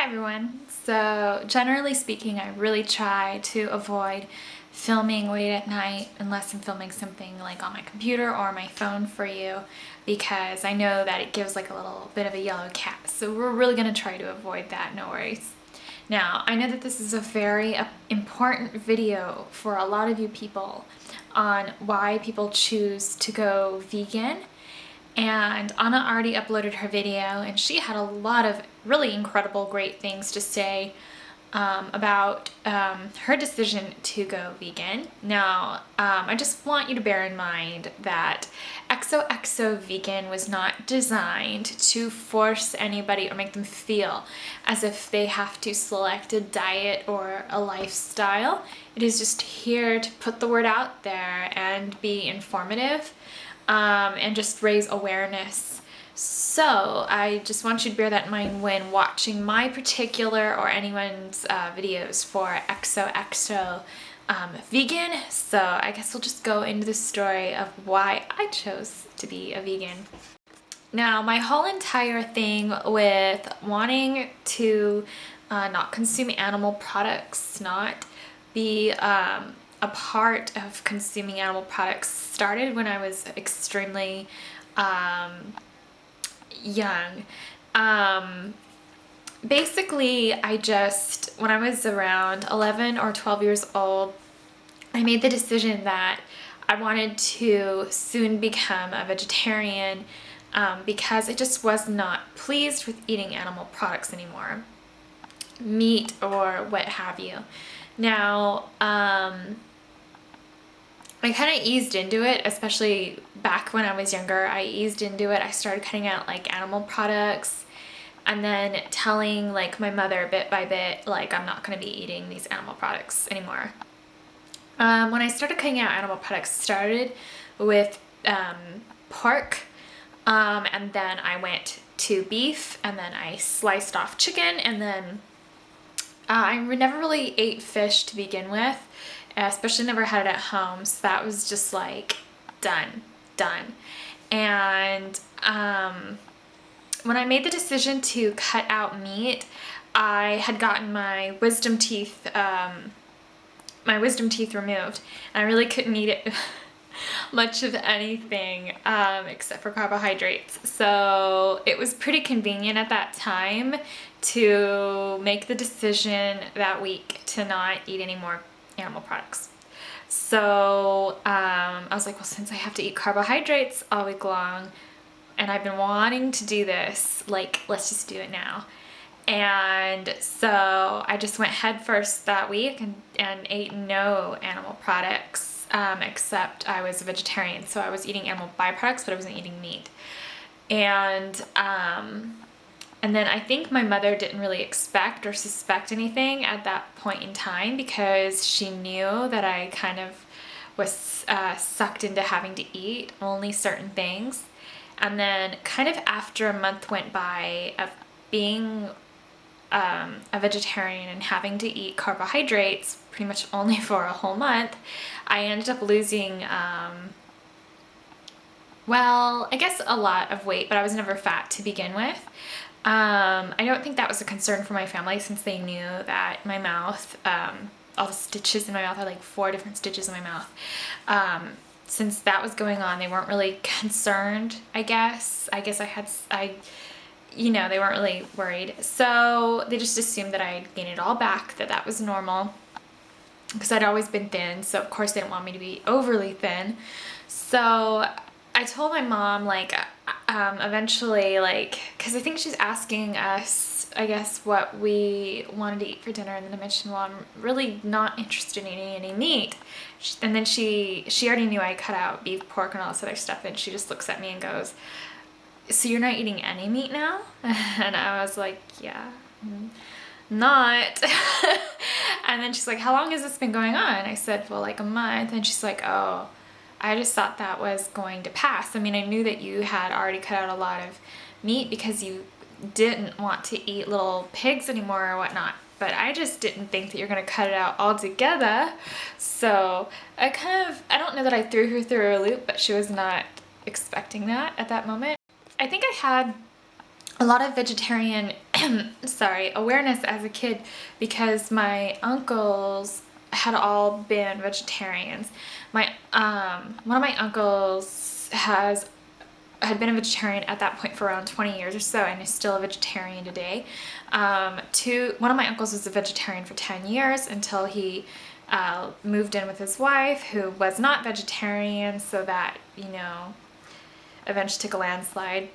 Hi everyone. So generally speaking, I really try to avoid filming late at night unless I'm filming something like on my computer or my phone for you, because I know that it gives like a little bit of a yellow cat. So we're really going to try to avoid that, no worries. Now, I know that this is a very important video for a lot of you people on why people choose to go vegan. And Anna already uploaded her video and she had a lot of really incredible, great things to say about her decision to go vegan. Now, I just want you to bear in mind that XOXO vegan was not designed to force anybody or make them feel as if they have to select a diet or a lifestyle. It is just here to put the word out there and be informative. And just raise awareness. So I just want you to bear that in mind when watching my particular or anyone's videos for XOXO vegan. So I guess we'll just go into the story of why I chose to be a vegan. Now, my whole entire thing with wanting to not consume animal products, not be a part of consuming animal products started when I was extremely young. Basically, when I was around 11 or 12 years old, I made the decision that I wanted to soon become a vegetarian because I just was not pleased with eating animal products anymore, meat or what have you. Now, I kind of eased into it, especially back when I was younger. I eased into it. I started cutting out like animal products and then telling like my mother bit by bit, like I'm not going to be eating these animal products anymore. When I started cutting out animal products, started with pork, and then I went to beef, and then I sliced off chicken, and then I never really ate fish to begin with. Especially never had it at home, so that was just like done. And when I made the decision to cut out meat, I had gotten my wisdom teeth removed, and I really couldn't eat it much of anything except for carbohydrates. So it was pretty convenient at that time to make the decision that week to not eat any more animal products. So I was like, well, since I have to eat carbohydrates all week long and I've been wanting to do this, like, let's just do it now. And so I just went head first that week and ate no animal products, except I was a vegetarian, so I was eating animal byproducts, but I wasn't eating meat. And then I think my mother didn't really expect or suspect anything at that point in time because she knew that I kind of was sucked into having to eat only certain things. And then kind of after a month went by of being a vegetarian and having to eat carbohydrates pretty much only for a whole month, I ended up losing well, I guess a lot of weight, but I was never fat to begin with. I don't think that was a concern for my family since they knew that my mouth, all the stitches in my mouth, I had like 4 different stitches in my mouth. Since that was going on, they weren't really concerned, I guess. They weren't really worried. So they just assumed that I'd gained it all back, that was normal. Because I'd always been thin, so of course they didn't want me to be overly thin. So I told my mom, like, eventually, like, because I think she's asking us, I guess, what we wanted to eat for dinner, and then I mentioned, well, I'm really not interested in eating any meat. And then she already knew I cut out beef, pork, and all this other stuff, and she just looks at me and goes, so you're not eating any meat now? And I was like, yeah, not. And then she's like, how long has this been going on? I said, well, like a month. And she's like, oh, I just thought that was going to pass. I mean, I knew that you had already cut out a lot of meat because you didn't want to eat little pigs anymore or whatnot, but I just didn't think that you're going to cut it out altogether. So I don't know that I threw her through a loop, but she was not expecting that at that moment. I think I had a lot of vegetarian sorry, awareness as a kid, because my uncles had all been vegetarians. One of my uncles had been a vegetarian at that point for around 20 years or so, and is still a vegetarian today. One of my uncles was a vegetarian for 10 years until he moved in with his wife, who was not vegetarian, so that, eventually took a landslide.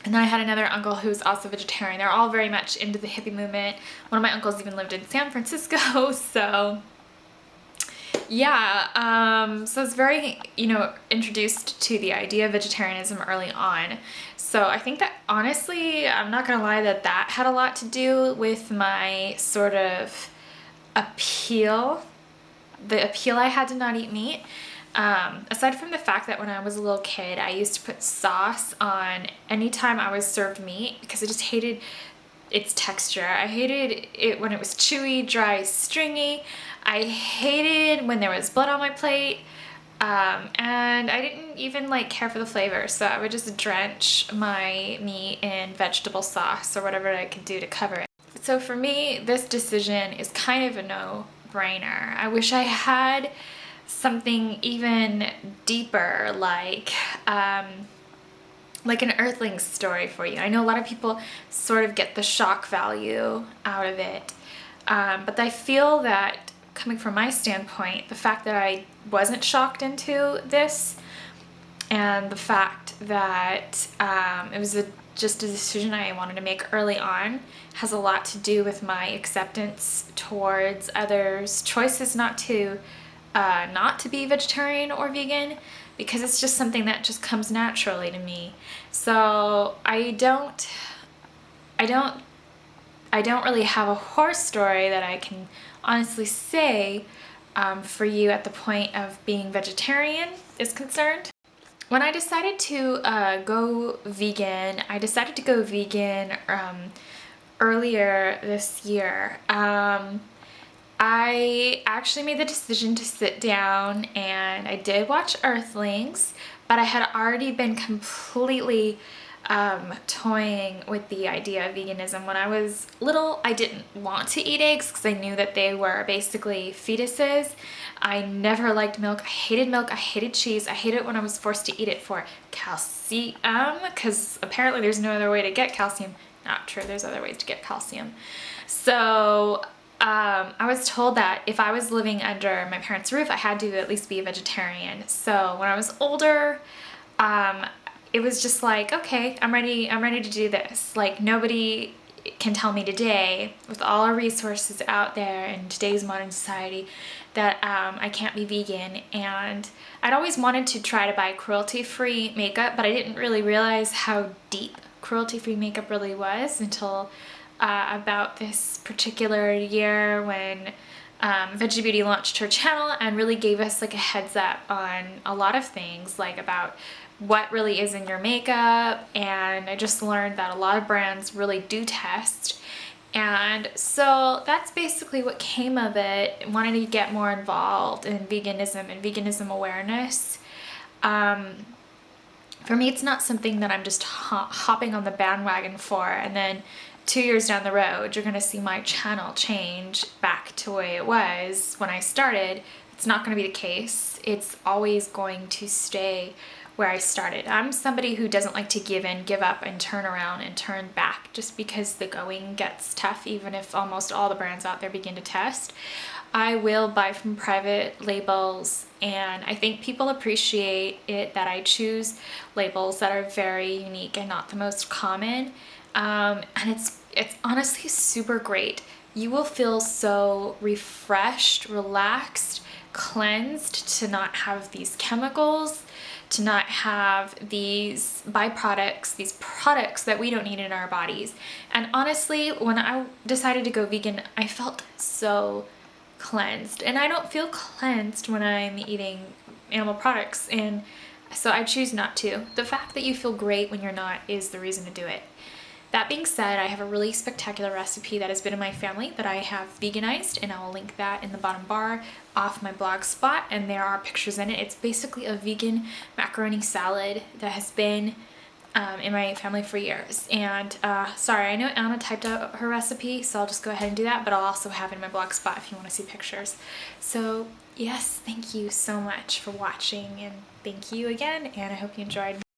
And then I had another uncle who was also vegetarian. They're all very much into the hippie movement. One of my uncles even lived in San Francisco, so yeah, so I was very, introduced to the idea of vegetarianism early on. So I think that, honestly, I'm not gonna lie, that had a lot to do with my sort of appeal, the appeal I had to not eat meat. Aside from the fact that when I was a little kid, I used to put sauce on anytime I was served meat because I just hated its texture. I hated it when it was chewy, dry, stringy. I hated when there was blood on my plate. And I didn't even care for the flavor, so I would just drench my meat in vegetable sauce or whatever I could do to cover it. So for me, this decision is kind of a no-brainer. I wish I had something even deeper, like an Earthlings story for you. I know a lot of people sort of get the shock value out of it, but I feel that, coming from my standpoint, the fact that I wasn't shocked into this, and the fact that it was just a decision I wanted to make early on, has a lot to do with my acceptance towards others' choices not to be vegetarian or vegan, because it's just something that just comes naturally to me. So I don't really have a horror story that I can honestly say for you at the point of being vegetarian is concerned. When I decided to go vegan, earlier this year. I actually made the decision to sit down, and I did watch Earthlings, but I had already been completely toying with the idea of veganism. When I was little, I didn't want to eat eggs because I knew that they were basically fetuses. I never liked milk. I hated cheese. I hated it when I was forced to eat it for calcium, because apparently there's no other way to get calcium. Not true, there's other ways to get calcium. So I was told that if I was living under my parents' roof, I had to at least be a vegetarian. So when I was older, it was just like, okay, I'm ready to do this. Like, nobody can tell me today, with all our resources out there in today's modern society, that I can't be vegan. And I'd always wanted to try to buy cruelty-free makeup, but I didn't really realize how deep cruelty-free makeup really was until about this particular year, when Veggie Beauty launched her channel and really gave us like a heads up on a lot of things, like about what really is in your makeup. And I just learned that a lot of brands really do test. And so that's basically what came of it. I wanted to get more involved in veganism and veganism awareness. For me, it's not something that I'm just hopping on the bandwagon for, and then 2 years down the road, you're gonna see my channel change back to the way it was when I started. It's not gonna be the case. It's always going to stay where I started. I'm somebody who doesn't like to give in, give up, and turn around and turn back just because the going gets tough, even if almost all the brands out there begin to test. I will buy from private labels, and I think people appreciate it that I choose labels that are very unique and not the most common. And it's honestly super great. You will feel so refreshed, relaxed, cleansed to not have these chemicals, to not have these byproducts, these products that we don't need in our bodies. And honestly, when I decided to go vegan, I felt so cleansed, and I don't feel cleansed when I'm eating animal products, and so I choose not to. The fact that you feel great when you're not is the reason to do it. That being said, I have a really spectacular recipe that has been in my family that I have veganized, and I will link that in the bottom bar off my blog spot, and there are pictures in it. It's basically a vegan macaroni salad that has been in my family for years. And sorry, I know Anna typed out her recipe, so I'll just go ahead and do that, but I'll also have it in my blog spot if you want to see pictures. So yes, thank you so much for watching, and thank you again, and I hope you enjoyed.